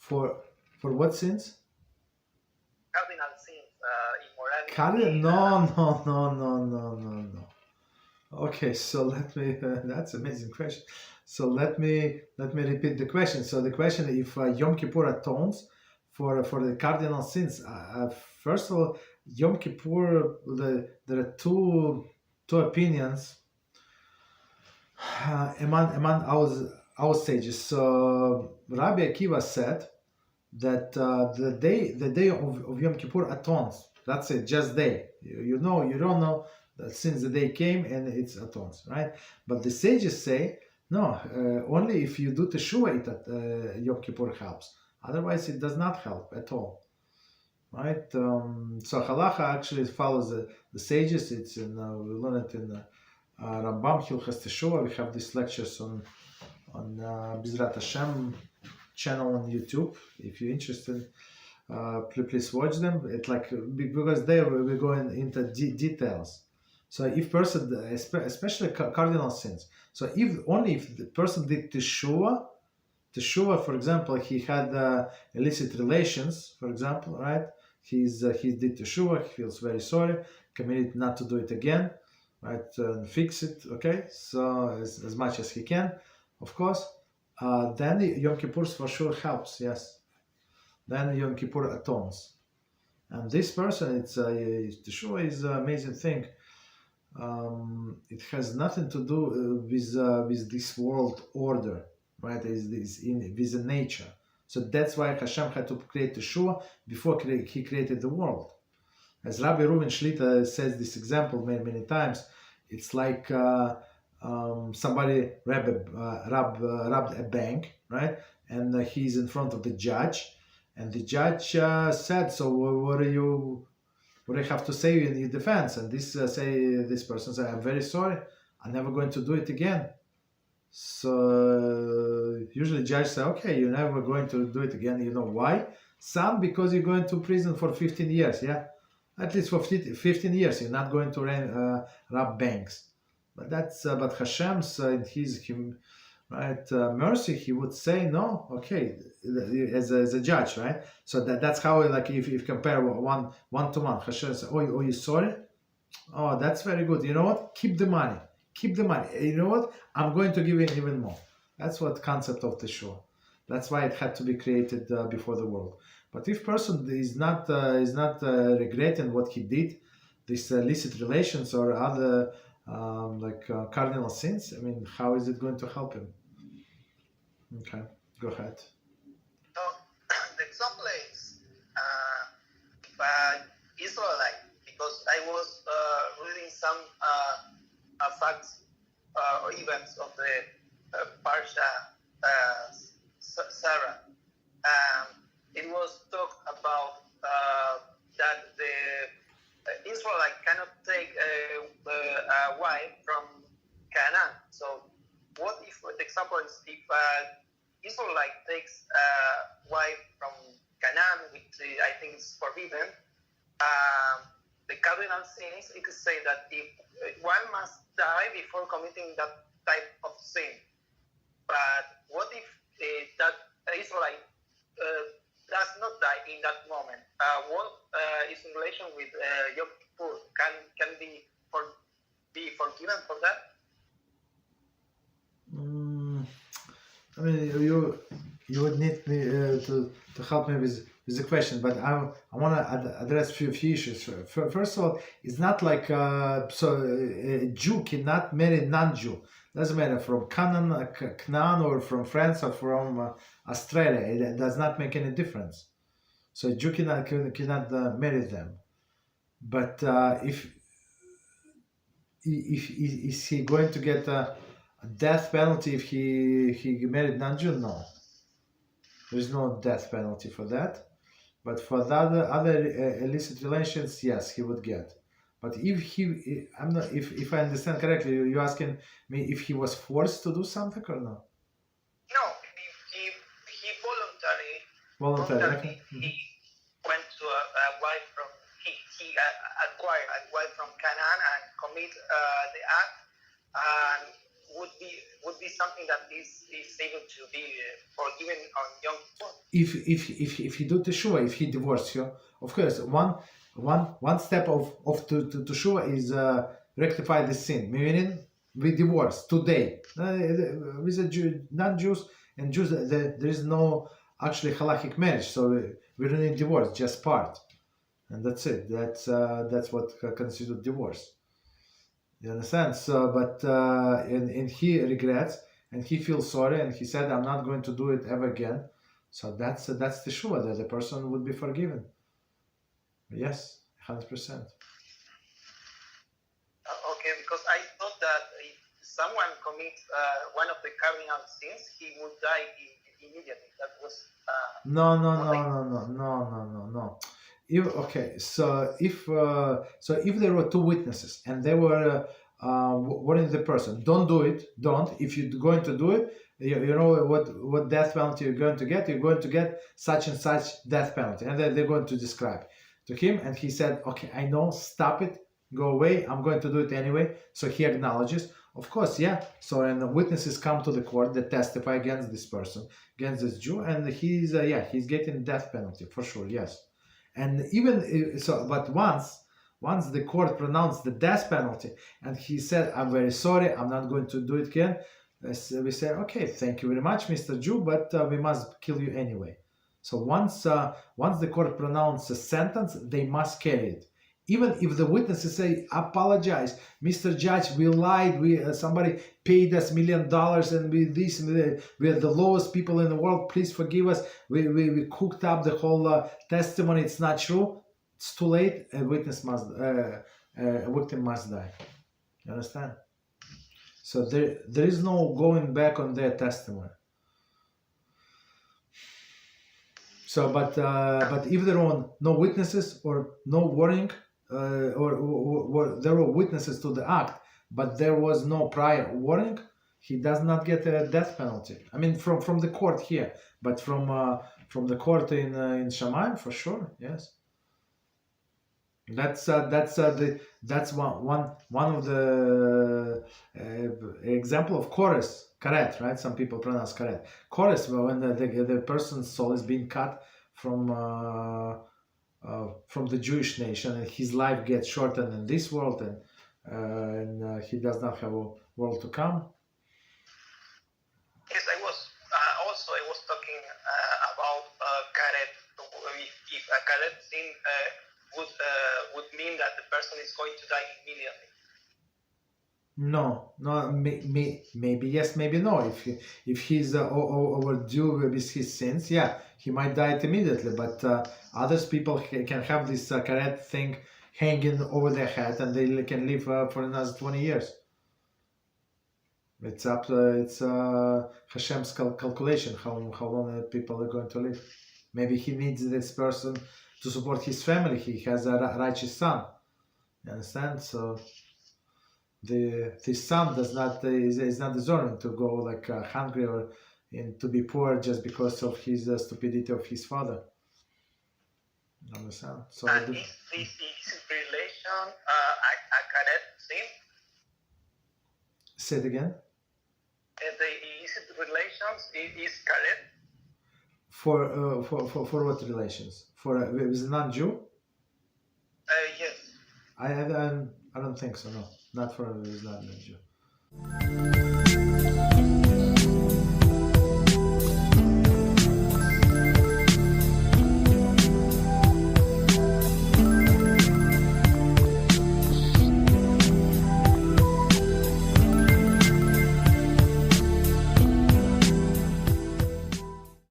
For what sins? Cardinal sins, immorality. No. Okay, so let me. That's an amazing question. So let me repeat the question. So the question: if Yom Kippur atones for the cardinal sins, first of all, Yom Kippur, there are two opinions among our sages. So Rabbi Akiva said that the day of Yom Kippur atones. That's it, just day. You don't know that since the day came and it's atones, right? But the sages say no, only if you do Teshuvah Yom Kippur helps. Otherwise, it does not help at all, right? So Halacha actually follows the sages. It's in we learn it in Rambam Hilchas Teshuvah. We have these lectures on Beezrat Hashem channel on YouTube. If you're interested, please watch them. It's like because there we go into details. So if person, especially cardinal sins. So if the person did Teshuvah, for example, he had illicit relations, for example, right? He did Teshuvah. He feels very sorry, committed not to do it again, right? Fix it, okay? So as much as he can, of course. Then the Yom Kippur for sure helps, yes. Then Yom Kippur atones. And this person, Teshuvah is an amazing thing. It has nothing to do with this world order, right? With the nature. So that's why Hashem had to create Teshuvah before he created the world. As Rabbi Reuven Shlita says this example many times, it's like somebody robbed a bank, right? And he's in front of the judge, and the judge said, "So what do you have to say in your defense?" And this person said, "I'm very sorry. I'm never going to do it again." So usually judge say, "Okay, you're never going to do it again. You know why? Some because you're going to prison for 15 years. Yeah, at least for 15 years. You're not going to rob banks." But but Hashem's in His mercy, He would say no. Okay, as a judge, right? So that's how, like, if you compare one to one, Hashem says, "Oh, you sorry? Oh, that's very good. You know what? Keep the money. You know what? I'm going to give you even more." That's what concept of Teshuvah. That's why it had to be created before the world. But if person is not regretting what he did, these illicit relations or other cardinal sins, I mean, how is it going to help him? Okay, go ahead. So the example is Israelite, because I was reading some facts or events of the Parsha Sarah. It was talked about that the Israelite cannot take a wife from Canaan. So what if the example is if Israelite takes a wife from Canaan, which I think is forbidden, the cardinal sins, it could say that if one must die before committing that type of sin. But what if that Israelite does not die in that moment? What is in relation with Yom Kippur? Can be forgiven for that? I mean, you would need me to help me with the question, but I want to address a few issues. First of all, it's not like a Jew cannot marry non-Jew. Doesn't matter from Canaan or from France or from Australia. It does not make any difference. So a Jew cannot marry them. But if is he going to get a death penalty if he married non-Jew? No. There is no death penalty for that. But for the other illicit relations, yes, he would get. But if I understand correctly, you're asking me if he was forced to do something or no? No, if he voluntarily Okay. he went to a wife from he acquired a wife from Canaan and commit the act, and would be something that is able to be forgiven on Yom Kippur. If he do Teshuvah, if he divorced you, of course, one step of to Teshuvah is rectify the sin. Meaning, we divorce today. With a non-Jews and Jews, there is no actually halachic marriage, so we don't need divorce, just part, and that's it. That's what constitutes divorce. You understand? So, but and he regrets and he feels sorry and he said, "I'm not going to do it ever again." So that's Teshuvah, that the person would be forgiven. Yes, 100%. Okay, because I thought that if someone commits one of the cardinal sins, he would die immediately. That was No. So if there were two witnesses and they were warning the person, don't do it, don't. If you're going to do it, you know what death penalty you're going to get. You're going to get such and such death penalty, and then they're going to describe to him. And he said, "Okay, I know. Stop it. Go away. I'm going to do it anyway." So he acknowledges. Of course, yeah. So and the witnesses come to the court that testify against this person, against this Jew, and he's getting death penalty for sure. Yes, and even so, but once the court pronounced the death penalty, and he said, "I'm very sorry. I'm not going to do it again." We say, "Okay, thank you very much, Mr. Jew, but we must kill you anyway." So once the court pronounced a sentence, they must carry it. Even if the witnesses say, "Apologize, Mr. Judge, we lied. Somebody paid us $1 million, and we are the lowest people in the world. Please forgive us. We cooked up the whole testimony. It's not true." It's too late. A victim must die. You understand? So there is no going back on their testimony. So, but if there are no witnesses or no warning, or there were witnesses to the act, but there was no prior warning, he does not get a death penalty. I mean, from the court here, but from the court in Shamayim, for sure, yes. That's one of the example of karet, right? Some people pronounce karet. Chorus, when the person's soul is being cut from the Jewish nation, and his life gets shortened in this world, and he does not have a world to come. Yes, I was talking about karet. If a karet sin would mean that the person is going to die immediately. No, maybe yes, maybe no. If he's overdue with his sins, yeah, he might die immediately. But others people can have this karet thing hanging over their head, and they can live for another 20 years. It's Hashem's calculation how long people are going to live. Maybe he needs this person to support his family. He has a righteous son. You understand? So his son is not deserving to go like hungry or to be poor just because of his stupidity of his father. You understand? So and is this relation a karet sin? Say it again. The illicit relations is karet. For what relations? With a non-Jew? Yes. I don't think so. No, not for with non-Jew.